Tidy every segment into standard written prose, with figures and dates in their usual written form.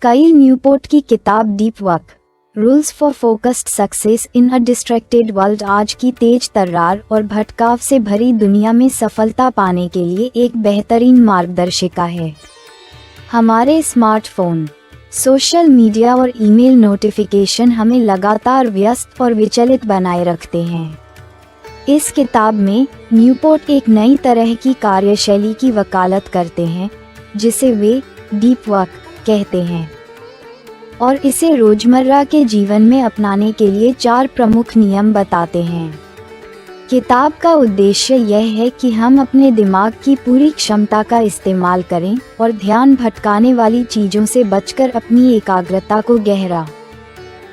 Kyle Newport की किताब deep work rules for focused success in a distracted world आज की तेज तर्रार और भटकाव से भरी दुनिया में सफलता पाने के लिए एक बेहतरीन मार्गदर्शिका है। हमारे स्मार्टफोन, सोशल मीडिया और ईमेल नोटिफिकेशन हमें लगातार व्यस्त और विचलित बनाए रखते हैं। इस किताब में न्यूपोर्ट एक नई तरह की कार्यशैली की वकालत करते हैं जिसे वे डीप वर्क कहते हैं और इसे रोजमर्रा के जीवन में अपनाने के लिए 4 प्रमुख नियम बताते हैं। किताब का उद्देश्य यह है कि हम अपने दिमाग की पूरी क्षमता का इस्तेमाल करें और ध्यान भटकाने वाली चीज़ों से बचकर अपनी एकाग्रता को गहरा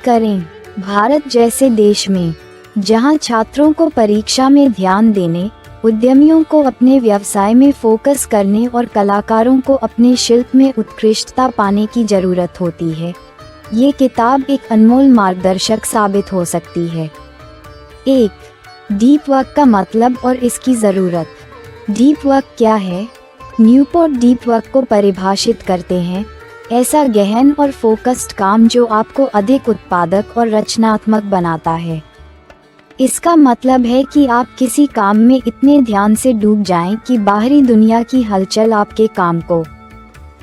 करें। भारत जैसे देश में, जहां छात्रों को परीक्षा में ध्यान देने, उद्यमियों को अपने व्यवसाय में फोकस करने और कलाकारों को अपने शिल्प में उत्कृष्टता पाने की ज़रूरत होती है, ये किताब एक अनमोल मार्गदर्शक साबित हो सकती है। 1. डीप वर्क का मतलब और इसकी ज़रूरत। डीप वर्क क्या है? न्यूपोर्ट डीप वर्क को परिभाषित करते हैं ऐसा गहन और फोकस्ड काम जो आपको अधिक उत्पादक और रचनात्मक बनाता है। इसका मतलब है कि आप किसी काम में इतने ध्यान से डूब जाएं कि बाहरी दुनिया की हलचल आपके काम को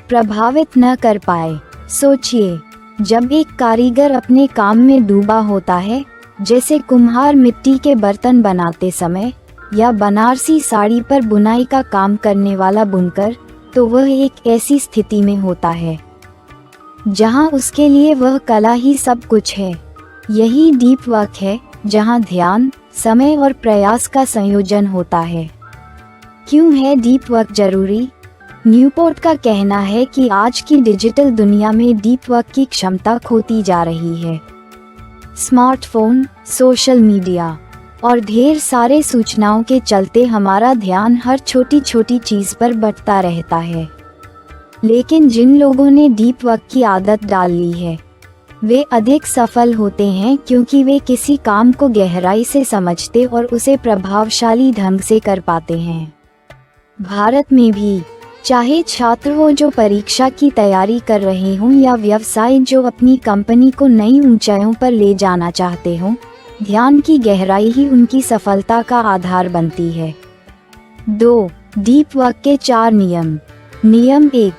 प्रभावित न कर पाए। सोचिए, जब एक कारीगर अपने काम में डूबा होता है, जैसे कुम्हार मिट्टी के बर्तन बनाते समय या बनारसी साड़ी पर बुनाई का काम करने वाला बुनकर, तो वह एक ऐसी स्थिति में होता है जहां उसके लिए वह कला ही सब कुछ है। यही डीप वर्क है, जहां ध्यान, समय और प्रयास का संयोजन होता है। क्यों है डीप वर्क जरूरी? न्यूपोर्ट का कहना है कि आज की डिजिटल दुनिया में डीप वर्क की क्षमता खोती जा रही है। स्मार्टफोन, सोशल मीडिया और ढेर सारे सूचनाओं के चलते हमारा ध्यान हर छोटी छोटी चीज़ पर बंटता रहता है। लेकिन जिन लोगों ने डीप वर्क की आदत डाल ली है, वे अधिक सफल होते हैं क्योंकि वे किसी काम को गहराई से समझते और उसे प्रभावशाली ढंग से कर पाते हैं। भारत में भी, चाहे छात्र हो जो परीक्षा की तैयारी कर रहे हों या व्यवसाय जो अपनी कंपनी को नई ऊंचाइयों पर ले जाना चाहते हों, ध्यान की गहराई ही उनकी सफलता का आधार बनती है। 2. डीप वर्क के 4 नियम। नियम 1.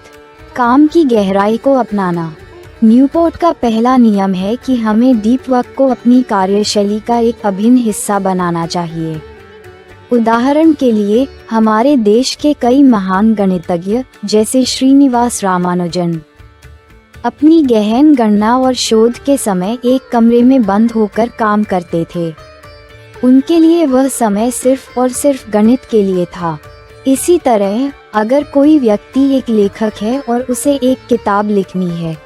काम की गहराई को अपनाना। न्यूपोर्ट का पहला नियम है कि हमें डीप वर्क को अपनी कार्यशैली का एक अभिन्न हिस्सा बनाना चाहिए। उदाहरण के लिए, हमारे देश के कई महान गणितज्ञ जैसे श्रीनिवास रामानुजन अपनी गहन गणना और शोध के समय एक कमरे में बंद होकर काम करते थे। उनके लिए वह समय सिर्फ और सिर्फ गणित के लिए था। इसी तरह, अगर कोई व्यक्ति एक लेखक है और उसे एक किताब लिखनी है,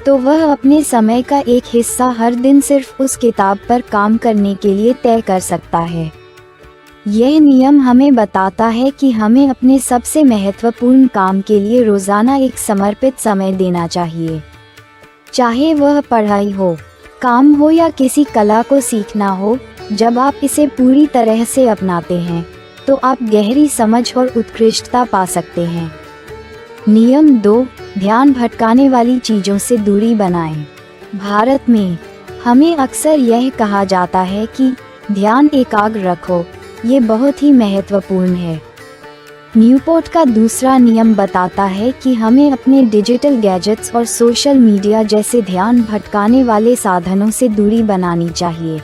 तो वह अपने समय का एक हिस्सा हर दिन सिर्फ उस किताब पर काम करने के लिए तय कर सकता है। यह नियम हमें बताता है कि हमें अपने सबसे महत्वपूर्ण काम के लिए रोजाना एक समर्पित समय देना चाहिए। चाहे वह पढ़ाई हो, काम हो या किसी कला को सीखना हो, जब आप इसे पूरी तरह से अपनाते हैं, तो आप गहरी समझ और उत्कृष्टता पा सकते हैं। नियम 2. ध्यान भटकाने वाली चीज़ों से दूरी बनाएं। भारत में हमें अक्सर यह कहा जाता है कि ध्यान एकाग्र रखो, ये बहुत ही महत्वपूर्ण है। न्यूपोर्ट का दूसरा नियम बताता है कि हमें अपने डिजिटल गैजेट्स और सोशल मीडिया जैसे ध्यान भटकाने वाले साधनों से दूरी बनानी चाहिए।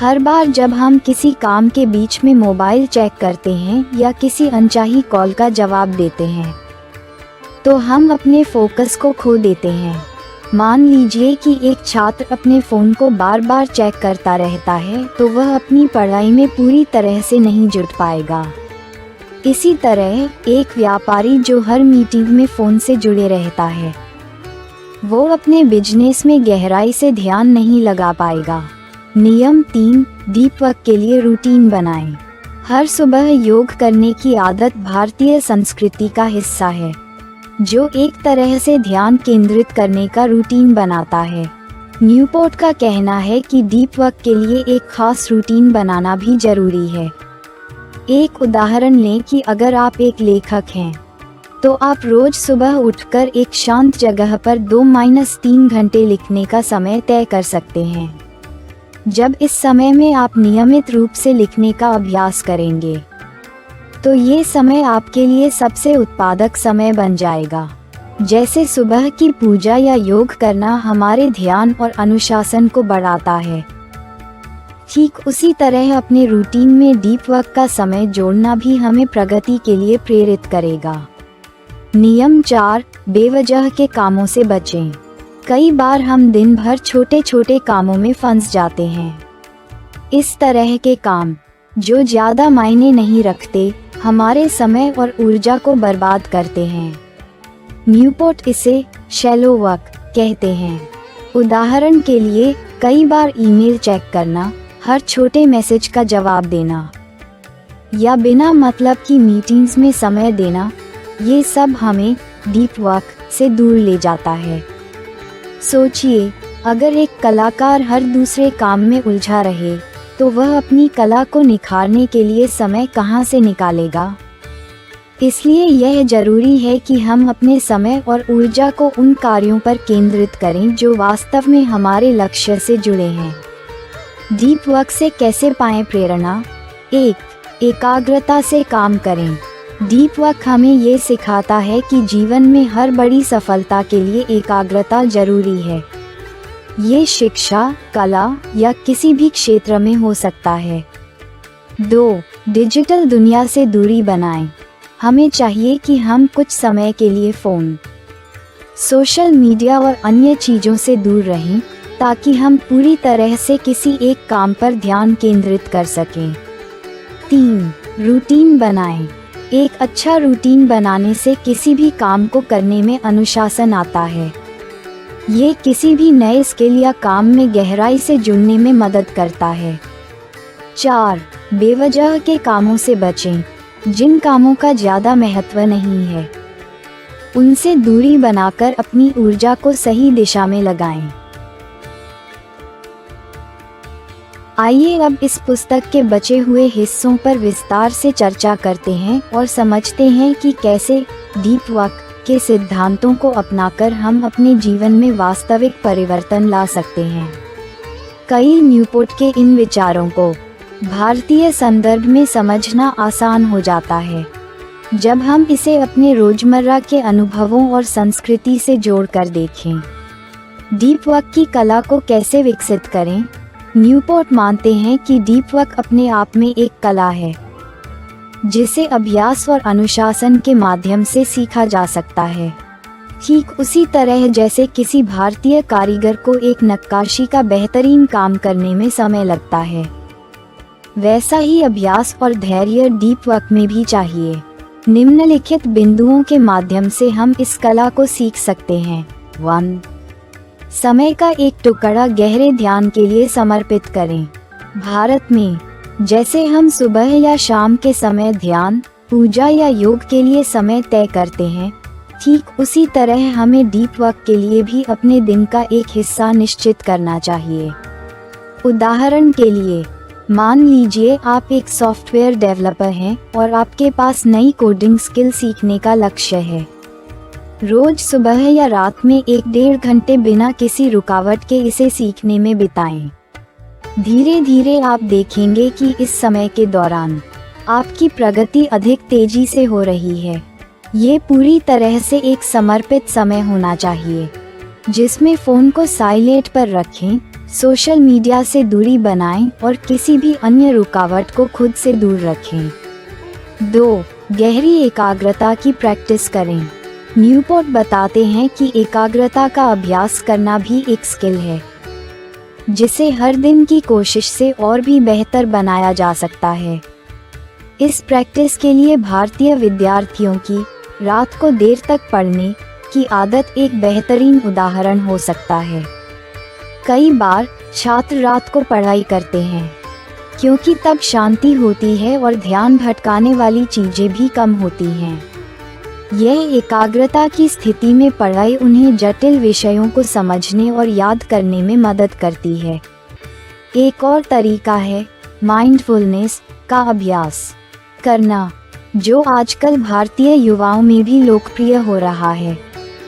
हर बार जब हम किसी काम के बीच में मोबाइल चेक करते हैं या किसी अनचाही कॉल का जवाब देते हैं, तो हम अपने फोकस को खो देते हैं। मान लीजिए कि एक छात्र अपने फ़ोन को बार बार चेक करता रहता है, तो वह अपनी पढ़ाई में पूरी तरह से नहीं जुट पाएगा। इसी तरह, एक व्यापारी जो हर मीटिंग में फ़ोन से जुड़े रहता है, वो अपने बिजनेस में गहराई से ध्यान नहीं लगा पाएगा। नियम 3. डीप वर्क के लिए रूटीन बनाएं। हर सुबह योग करने की आदत भारतीय संस्कृति का हिस्सा है, जो एक तरह से ध्यान केंद्रित करने का रूटीन बनाता है। न्यूपोर्ट का कहना है कि डीप वर्क के लिए एक खास रूटीन बनाना भी जरूरी है। एक उदाहरण लें कि अगर आप एक लेखक हैं, तो आप रोज सुबह उठकर एक शांत जगह पर 2-3 घंटे लिखने का समय तय कर सकते हैं। जब इस समय में आप नियमित रूप से लिखने का अभ्यास करेंगे तो ये समय आपके लिए सबसे उत्पादक समय बन जाएगा। जैसे सुबह की पूजा या योग करना हमारे ध्यान और अनुशासन को बढ़ाता है, ठीक उसी तरह अपने रूटीन में डीप वर्क का समय जोड़ना भी हमें प्रगति के लिए प्रेरित करेगा। नियम 4, बेवजह के कामों से बचें। कई बार हम दिन भर छोटे छोटे कामों में फंस जाते हैं। इस तरह के काम जो ज़्यादा मायने नहीं रखते हमारे समय और ऊर्जा को बर्बाद करते हैं। न्यूपोर्ट इसे शैलो वर्क कहते हैं। उदाहरण के लिए कई बार ईमेल चेक करना, हर छोटे मैसेज का जवाब देना या बिना मतलब की मीटिंग्स में समय देना, ये सब हमें डीप वर्क से दूर ले जाता है। सोचिए, अगर एक कलाकार हर दूसरे काम में उलझा रहे तो वह अपनी कला को निखारने के लिए समय कहाँ से निकालेगा। इसलिए यह जरूरी है कि हम अपने समय और ऊर्जा को उन कार्यों पर केंद्रित करें जो वास्तव में हमारे लक्ष्य से जुड़े हैं। डीप वर्क से कैसे पाएं प्रेरणा? 1. एकाग्रता से काम करें। डीप वर्क हमें ये सिखाता है कि जीवन में हर बड़ी सफलता के लिए एकाग्रता जरूरी है। ये शिक्षा, कला या किसी भी क्षेत्र में हो सकता है। 2. डिजिटल दुनिया से दूरी बनाएं। हमें चाहिए कि हम कुछ समय के लिए फ़ोन, सोशल मीडिया और अन्य चीज़ों से दूर रहें ताकि हम पूरी तरह से किसी एक काम पर ध्यान केंद्रित कर सकें। 3. रूटीन बनाएं। एक अच्छा रूटीन बनाने से किसी भी काम को करने में अनुशासन आता है। ये किसी भी नए स्किल या काम में गहराई से जुड़ने में मदद करता है। 4. बेवजह के कामों से बचें। जिन कामों का ज़्यादा महत्व नहीं है उनसे दूरी बनाकर अपनी ऊर्जा को सही दिशा में लगाएं। आइए अब इस पुस्तक के बचे हुए हिस्सों पर विस्तार से चर्चा करते हैं और समझते हैं कि कैसे डीप वर्क के सिद्धांतों को अपनाकर हम अपने जीवन में वास्तविक परिवर्तन ला सकते हैं। कई न्यूपोर्ट के इन विचारों को भारतीय संदर्भ में समझना आसान हो जाता है जब हम इसे अपने रोजमर्रा के अनुभवों और संस्कृति से जोड़कर देखें। डीप वर्क की कला को कैसे विकसित करें? न्यूपोर्ट मानते हैं कि डीप वर्क अपने आप में एक कला है जिसे अभ्यास और अनुशासन के माध्यम से सीखा जा सकता है। ठीक उसी तरह जैसे किसी भारतीय कारीगर को एक नक्काशी का बेहतरीन काम करने में समय लगता है, वैसा ही अभ्यास और धैर्य डीप वर्क में भी चाहिए। निम्नलिखित बिंदुओं के माध्यम से हम इस कला को सीख सकते हैं। 1. समय का एक टुकड़ा गहरे ध्यान के लिए समर्पित करें। भारत में जैसे हम सुबह या शाम के समय ध्यान, पूजा या योग के लिए समय तय करते हैं, ठीक उसी तरह हमें डीप वर्क के लिए भी अपने दिन का एक हिस्सा निश्चित करना चाहिए। उदाहरण के लिए, मान लीजिए आप एक सॉफ्टवेयर डेवलपर हैं और आपके पास नई कोडिंग स्किल सीखने का लक्ष्य है। रोज सुबह या रात में 1-1.5 घंटे बिना किसी रुकावट के इसे सीखने में बिताएं। धीरे धीरे आप देखेंगे कि इस समय के दौरान आपकी प्रगति अधिक तेजी से हो रही है। ये पूरी तरह से एक समर्पित समय होना चाहिए जिसमें फ़ोन को साइलेंट पर रखें, सोशल मीडिया से दूरी बनाएं और किसी भी अन्य रुकावट को खुद से दूर रखें। 2. गहरी एकाग्रता की प्रैक्टिस करें। न्यूपोर्ट बताते हैं कि एकाग्रता का अभ्यास करना भी एक स्किल है जिसे हर दिन की कोशिश से और भी बेहतर बनाया जा सकता है। इस प्रैक्टिस के लिए भारतीय विद्यार्थियों की रात को देर तक पढ़ने की आदत एक बेहतरीन उदाहरण हो सकता है। कई बार छात्र रात को पढ़ाई करते हैं क्योंकि तब शांति होती है और ध्यान भटकाने वाली चीजें भी कम होती हैं। यह एकाग्रता की स्थिति में पढ़ाई उन्हें जटिल विषयों को समझने और याद करने में मदद करती है। एक और तरीका है माइंडफुलनेस का अभ्यास करना। जो आजकल भारतीय युवाओं में भी लोकप्रिय हो रहा है।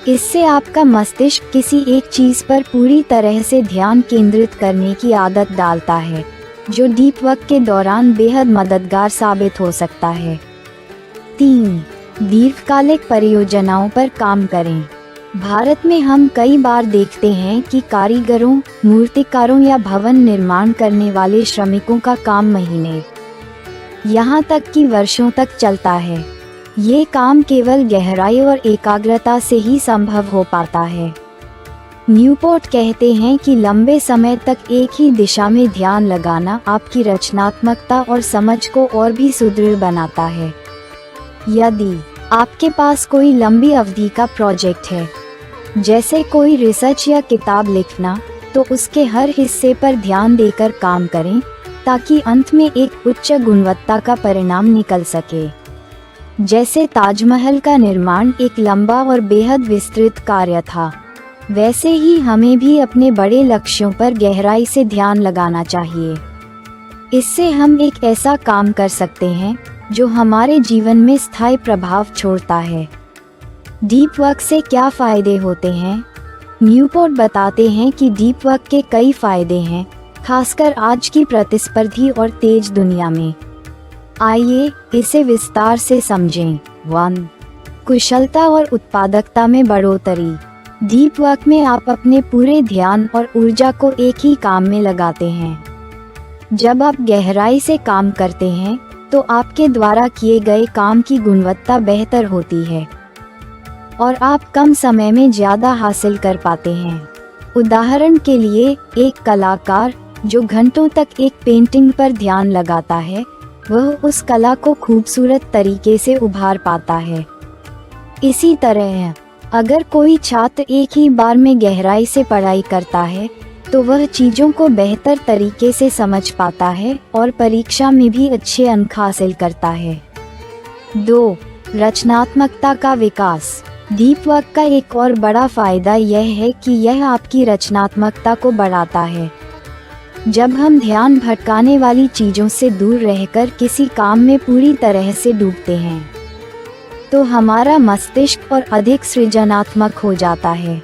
इससे आपका मस्तिष्क किसी एक चीज पर पूरी तरह से ध्यान केंद्रित करने की आदत डालता है, जो डीप वर्क के दौरान बेहद मददगार साबित हो सकता है। 3. दीर्घकालिक परियोजनाओं पर काम करें। भारत में हम कई बार देखते हैं कि कारीगरों, मूर्तिकारों या भवन निर्माण करने वाले श्रमिकों का काम महीने, यहाँ तक कि वर्षों तक चलता है। ये काम केवल गहराई और एकाग्रता से ही संभव हो पाता है। न्यूपोर्ट कहते हैं कि लंबे समय तक एक ही दिशा में ध्यान लगाना आपकी रचनात्मकता और समझ को और भी सुदृढ़ बनाता है। यदि आपके पास कोई लंबी अवधि का प्रोजेक्ट है, जैसे कोई रिसर्च या किताब लिखना, तो उसके हर हिस्से पर ध्यान देकर काम करें ताकि अंत में एक उच्च गुणवत्ता का परिणाम निकल सके। जैसे ताजमहल का निर्माण एक लंबा और बेहद विस्तृत कार्य था, वैसे ही हमें भी अपने बड़े लक्ष्यों पर गहराई से ध्यान लगाना चाहिए। इससे हम एक ऐसा काम कर सकते हैं जो हमारे जीवन में स्थायी प्रभाव छोड़ता है। डीप वर्क से क्या फ़ायदे होते हैं? न्यूपोर्ट बताते हैं कि डीप वर्क के कई फ़ायदे हैं, खासकर आज की प्रतिस्पर्धी और तेज दुनिया में। आइए इसे विस्तार से समझें। 1. कुशलता और उत्पादकता में बढ़ोतरी। डीप वर्क में आप अपने पूरे ध्यान और ऊर्जा को एक ही काम में लगाते हैं। जब आप गहराई से काम करते हैं, तो आपके द्वारा किए गए काम की गुणवत्ता बेहतर होती है और आप कम समय में ज़्यादा हासिल कर पाते हैं। उदाहरण के लिए, एक कलाकार जो घंटों तक एक पेंटिंग पर ध्यान लगाता है, वह उस कला को खूबसूरत तरीके से उभार पाता है। इसी तरह अगर कोई छात्र एक ही बार में गहराई से पढ़ाई करता है, तो वह चीज़ों को बेहतर तरीके से समझ पाता है और परीक्षा में भी अच्छे अंक हासिल करता है। 2. रचनात्मकता का विकास। डीप वर्क का एक और बड़ा फायदा यह है कि यह आपकी रचनात्मकता को बढ़ाता है। जब हम ध्यान भटकाने वाली चीज़ों से दूर रहकर किसी काम में पूरी तरह से डूबते हैं, तो हमारा मस्तिष्क और अधिक सृजनात्मक हो जाता है।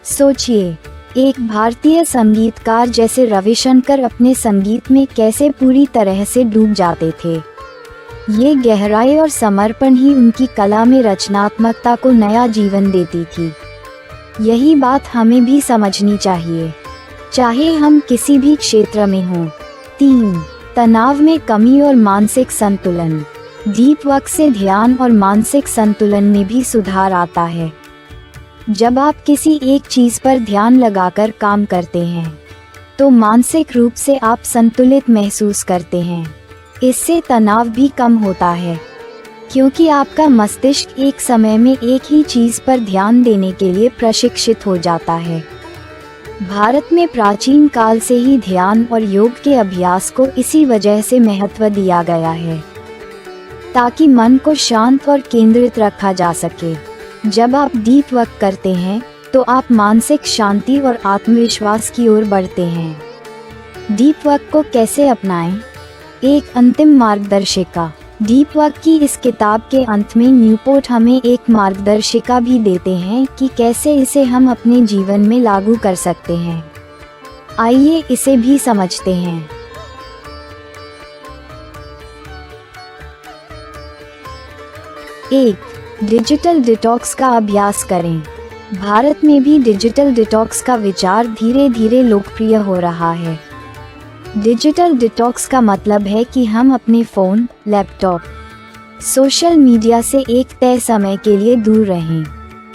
सोचिए, एक भारतीय संगीतकार जैसे रविशंकर अपने संगीत में कैसे पूरी तरह से डूब जाते थे। ये गहराई और समर्पण ही उनकी कला में रचनात्मकता को नया जीवन देती थी। यही बात हमें भी समझनी चाहिए, चाहे हम किसी भी क्षेत्र में हों। 3. तनाव में कमी और मानसिक संतुलन। डीप वर्क से ध्यान और मानसिक संतुलन में भी सुधार आता है। जब आप किसी एक चीज़ पर ध्यान लगाकर काम करते हैं, तो मानसिक रूप से आप संतुलित महसूस करते हैं। इससे तनाव भी कम होता है, क्योंकि आपका मस्तिष्क एक समय में एक ही चीज़ पर ध्यान देने के लिए प्रशिक्षित हो जाता है। भारत में प्राचीन काल से ही ध्यान और योग के अभ्यास को इसी वजह से महत्व दिया गया है, ताकि मन को शांत और केंद्रित रखा जा सके। जब आप डीप वर्क करते हैं, तो आप मानसिक शांति और आत्मविश्वास की ओर बढ़ते हैं। डीप वर्क को कैसे अपनाएं? एक अंतिम मार्गदर्शिका। डीप वर्क की इस किताब के अंत में न्यूपोर्ट हमें एक मार्गदर्शिका भी देते हैं कि कैसे इसे हम अपने जीवन में लागू कर सकते हैं। आइए इसे भी समझते हैं। 1. डिजिटल डिटॉक्स का अभ्यास करें। भारत में भी डिजिटल डिटॉक्स का विचार धीरे धीरे लोकप्रिय हो रहा है। डिजिटल डिटॉक्स का मतलब है कि हम अपने फ़ोन, लैपटॉप, सोशल मीडिया से एक तय समय के लिए दूर रहें।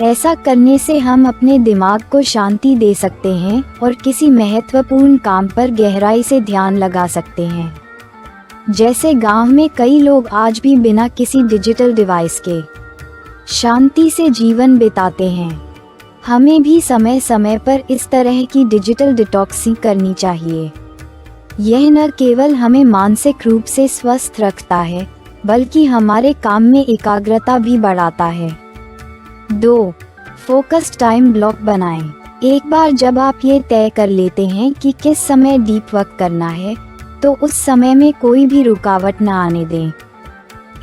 ऐसा करने से हम अपने दिमाग को शांति दे सकते हैं और किसी महत्वपूर्ण काम पर गहराई से ध्यान लगा सकते हैं। जैसे गांव में कई लोग आज भी बिना किसी डिजिटल डिवाइस के शांति से जीवन बिताते हैं। हमें भी समय समय पर इस तरह की डिजिटल डिटॉक्सिंग करनी चाहिए। यह न केवल हमें मानसिक रूप से स्वस्थ रखता है, बल्कि हमारे काम में एकाग्रता भी बढ़ाता है। 2. फोकस्ड टाइम ब्लॉक बनाएं। एक बार जब आप ये तय कर लेते हैं कि किस समय डीप वर्क करना है, तो उस समय में कोई भी रुकावट न आने दें।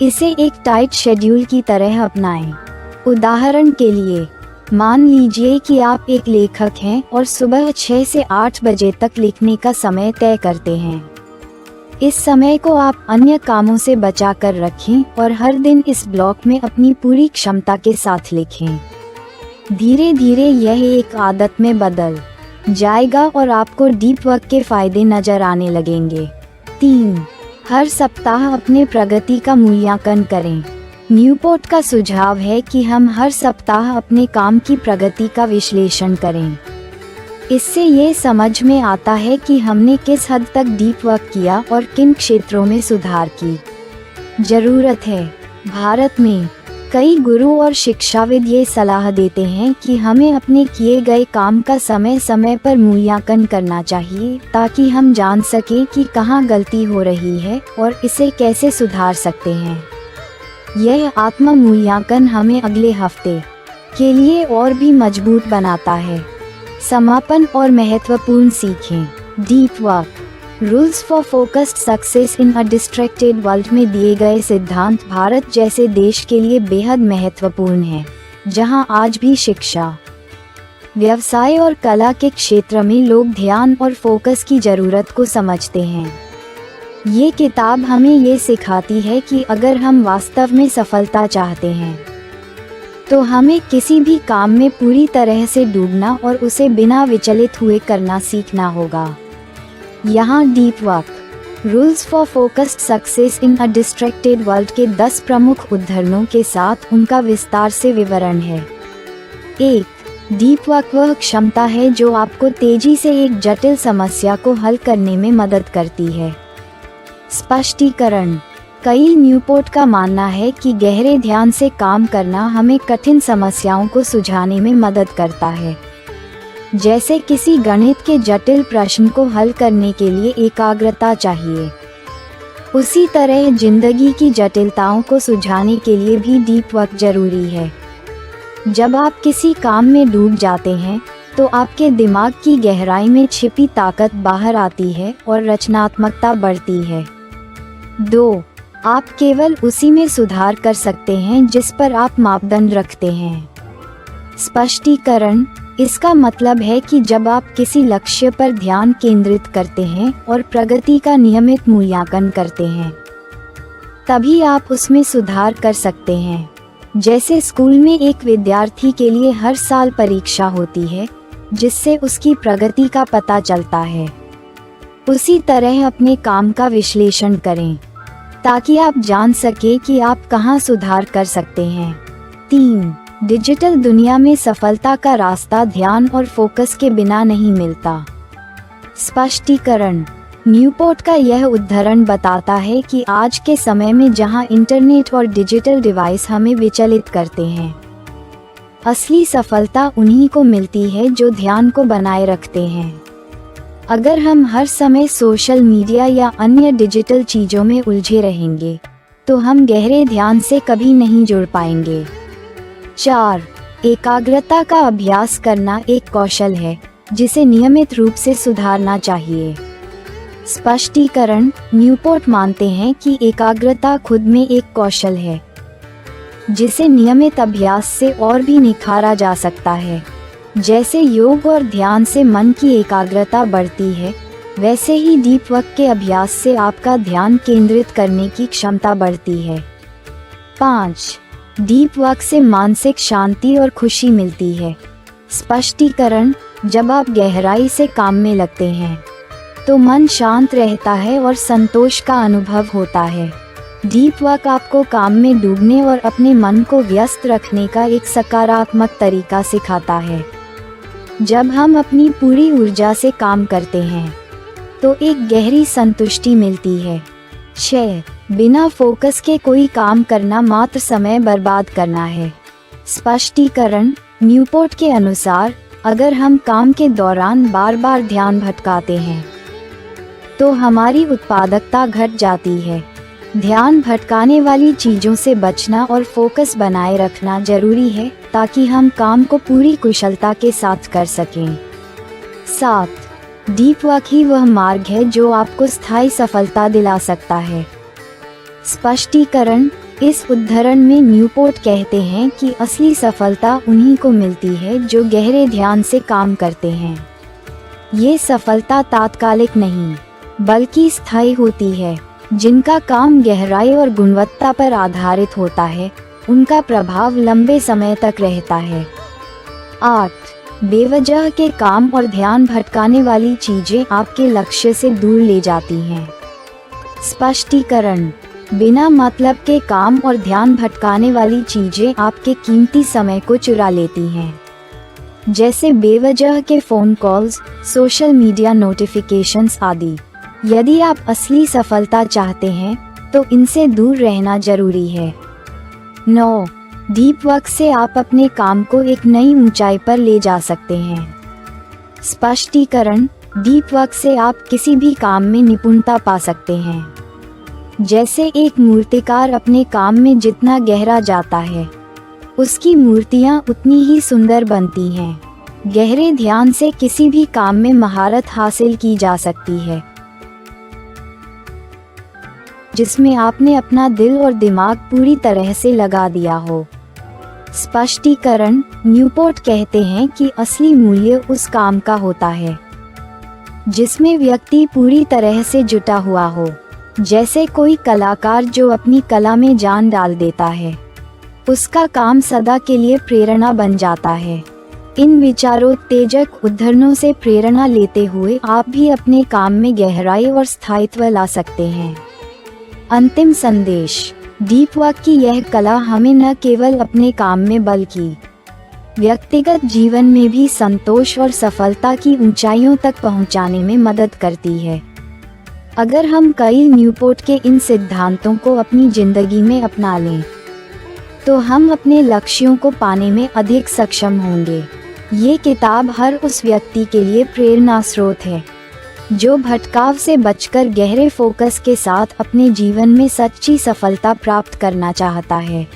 इसे एक टाइट शेड्यूल की तरह अपनाएं। उदाहरण के लिए, मान लीजिए कि आप एक लेखक हैं और सुबह 6 से 8 बजे तक लिखने का समय तय करते हैं। इस समय को आप अन्य कामों से बचा कर रखें और हर दिन इस ब्लॉक में अपनी पूरी क्षमता के साथ लिखें। धीरे धीरे यह एक आदत में बदल जाएगा और आपको डीप वर्क के फायदे नजर आने लगेंगे। 3. हर सप्ताह अपने प्रगति का मूल्यांकन करें। न्यूपोर्ट का सुझाव है कि हम हर सप्ताह अपने काम की प्रगति का विश्लेषण करें। इससे ये समझ में आता है कि हमने किस हद तक डीप वर्क किया और किन क्षेत्रों में सुधार की जरूरत है। भारत में कई गुरु और शिक्षाविद ये सलाह देते हैं कि हमें अपने किए गए काम का समय समय पर मूल्यांकन करना चाहिए ताकि हम जान सकें कि कहाँ गलती हो रही है और इसे कैसे सुधार सकते हैं। यह आत्म मूल्यांकन हमें अगले हफ्ते के लिए और भी मजबूत बनाता है। समापन और महत्वपूर्ण सीखें। Deep work rules for focused success in a distracted world में दिए गए सिद्धांत भारत जैसे देश के लिए बेहद महत्वपूर्ण हैं, जहां आज भी शिक्षा, व्यवसाय और कला के क्षेत्र में लोग ध्यान और फोकस की जरूरत को समझते हैं। ये किताब हमें ये सिखाती है कि अगर हम वास्तव में सफलता चाहते हैं तो हमें किसी भी काम में पूरी तरह से डूबना और उसे बिना विचलित हुए करना सीखना होगा। यहाँ deep work rules for focused success in a distracted world के 10 प्रमुख उदाहरणों के साथ उनका विस्तार से विवरण है। 1. डीप वर्क वह क्षमता है जो आपको तेजी से एक जटिल समस्या को हल करने में मदद करती है। स्पष्टीकरण। कई न्यूपोर्ट का मानना है कि गहरे ध्यान से काम करना हमें कठिन समस्याओं को सुलझाने में मदद करता है। जैसे किसी गणित के जटिल प्रश्न को हल करने के लिए एकाग्रता चाहिए, उसी तरह जिंदगी की जटिलताओं को सुलझाने के लिए भी डीप वर्क जरूरी है। जब आप किसी काम में डूब जाते हैं तो आपके दिमाग की गहराई में छिपी ताकत बाहर आती है और रचनात्मकता बढ़ती है। 2. आप केवल उसी में सुधार कर सकते हैं जिस पर आप मापदंड रखते हैं। स्पष्टीकरण। इसका मतलब है कि जब आप किसी लक्ष्य पर ध्यान केंद्रित करते हैं और प्रगति का नियमित मूल्यांकन करते हैं, तभी आप उसमें सुधार कर सकते हैं। जैसे स्कूल में एक विद्यार्थी के लिए हर साल परीक्षा होती है जिससे उसकी प्रगति का पता चलता है, उसी तरह अपने काम का विश्लेषण करें ताकि आप जान सके कि आप कहां सुधार कर सकते हैं। 3. डिजिटल दुनिया में सफलता का रास्ता ध्यान और फोकस के बिना नहीं मिलता। स्पष्टीकरण। न्यूपोर्ट का यह उदाहरण बताता है कि आज के समय में जहां इंटरनेट और डिजिटल डिवाइस हमें विचलित करते हैं, असली सफलता उन्हीं को मिलती है जो ध्यान को बनाए रखते हैं। अगर हम हर समय सोशल मीडिया या अन्य डिजिटल चीजों में उलझे रहेंगे तो हम गहरे ध्यान से कभी नहीं जुड़ पाएंगे। 4. एकाग्रता का अभ्यास करना एक कौशल है जिसे नियमित रूप से सुधारना चाहिए। स्पष्टीकरण। न्यूपोर्ट मानते हैं कि एकाग्रता खुद में एक कौशल है जिसे नियमित अभ्यास से और भी निखारा जा सकता है। जैसे योग और ध्यान से मन की एकाग्रता बढ़ती है, वैसे ही डीप वर्क के अभ्यास से आपका ध्यान केंद्रित करने की क्षमता बढ़ती है। 5. डीप वर्क से मानसिक शांति और खुशी मिलती है। स्पष्टीकरण। जब आप गहराई से काम में लगते हैं तो मन शांत रहता है और संतोष का अनुभव होता है। डीप वर्क आपको काम में डूबने और अपने मन को व्यस्त रखने का एक सकारात्मक तरीका सिखाता है। जब हम अपनी पूरी ऊर्जा से काम करते हैं तो एक गहरी संतुष्टि मिलती है। 6. बिना फोकस के कोई काम करना मात्र समय बर्बाद करना है। स्पष्टीकरण। न्यूपोर्ट के अनुसार अगर हम काम के दौरान बार बार ध्यान भटकाते हैं तो हमारी उत्पादकता घट जाती है। ध्यान भटकाने वाली चीजों से बचना और फोकस बनाए रखना जरूरी है ताकि हम काम को पूरी कुशलता के साथ कर सकें। 7. डीप वर्क ही वह मार्ग है जो आपको स्थायी सफलता दिला सकता है। स्पष्टीकरण। इस उद्धरण में न्यूपोर्ट कहते हैं कि असली सफलता उन्हीं को मिलती है जो गहरे ध्यान से काम करते हैं। ये सफलता तात्कालिक नहीं बल्कि स्थायी होती है। जिनका काम गहराई और गुणवत्ता पर आधारित होता है उनका प्रभाव लंबे समय तक रहता है। 8. बेवजह के काम और ध्यान भटकाने वाली चीजें आपके लक्ष्य से दूर ले जाती हैं। स्पष्टीकरण: बिना मतलब के काम और ध्यान भटकाने वाली चीजें आपके कीमती समय को चुरा लेती हैं, जैसे बेवजह के phone calls, social media notifications आदि। यदि आप असली सफलता चाहते हैं तो इनसे दूर रहना जरूरी है। 9. डीप वर्क से आप अपने काम को एक नई ऊंचाई पर ले जा सकते हैं। स्पष्टीकरण: डीप वर्क से आप किसी भी काम में निपुणता पा सकते हैं। जैसे एक मूर्तिकार अपने काम में जितना गहरा जाता है उसकी मूर्तियां उतनी ही सुंदर बनती हैं। गहरे ध्यान से किसी भी काम में महारत हासिल की जा सकती है जिसमें आपने अपना दिल और दिमाग पूरी तरह से लगा दिया हो। स्पष्टीकरण: न्यूपोर्ट कहते हैं कि असली मूल्य उस काम का होता है जिसमें व्यक्ति पूरी तरह से जुटा हुआ हो, जैसे कोई कलाकार जो अपनी कला में जान डाल देता है, उसका काम सदा के लिए प्रेरणा बन जाता है। इन विचारोत्तेजक उद्धरणों से प्रेरणा लेते हुए आप भी अपने काम में गहराई और स्थायित्व ला सकते हैं। अंतिम संदेश: डीप वर्क की यह कला हमें न केवल अपने काम में बल्कि व्यक्तिगत जीवन में भी संतोष और सफलता की ऊंचाइयों तक पहुंचाने में मदद करती है। अगर हम काइल न्यूपोर्ट के इन सिद्धांतों को अपनी जिंदगी में अपना लें तो हम अपने लक्ष्यों को पाने में अधिक सक्षम होंगे। ये किताब हर उस व्यक्ति के लिए प्रेरणा स्रोत है जो भटकाव से बचकर गहरे फोकस के साथ अपने जीवन में सच्ची सफलता प्राप्त करना चाहता है।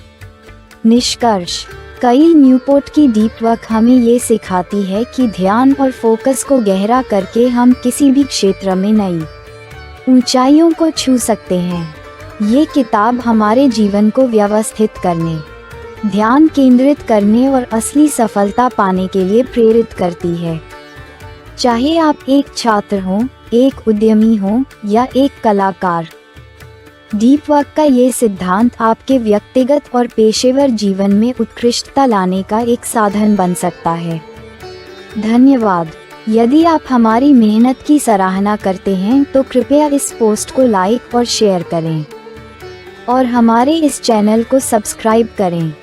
निष्कर्ष: काइल न्यूपोर्ट की डीप वर्क हमें ये सिखाती है कि ध्यान और फोकस को गहरा करके हम किसी भी क्षेत्र में नई ऊंचाइयों को छू सकते हैं। ये किताब हमारे जीवन को व्यवस्थित करने, ध्यान केंद्रित करने और असली सफलता पाने के लिए प्रेरित करती है। चाहे आप एक छात्र हों, एक उद्यमी हों या एक कलाकार, डीप वर्क का ये सिद्धांत आपके व्यक्तिगत और पेशेवर जीवन में उत्कृष्टता लाने का एक साधन बन सकता है। धन्यवाद। यदि आप हमारी मेहनत की सराहना करते हैं तो कृपया इस पोस्ट को लाइक और शेयर करें और हमारे इस चैनल को सब्सक्राइब करें।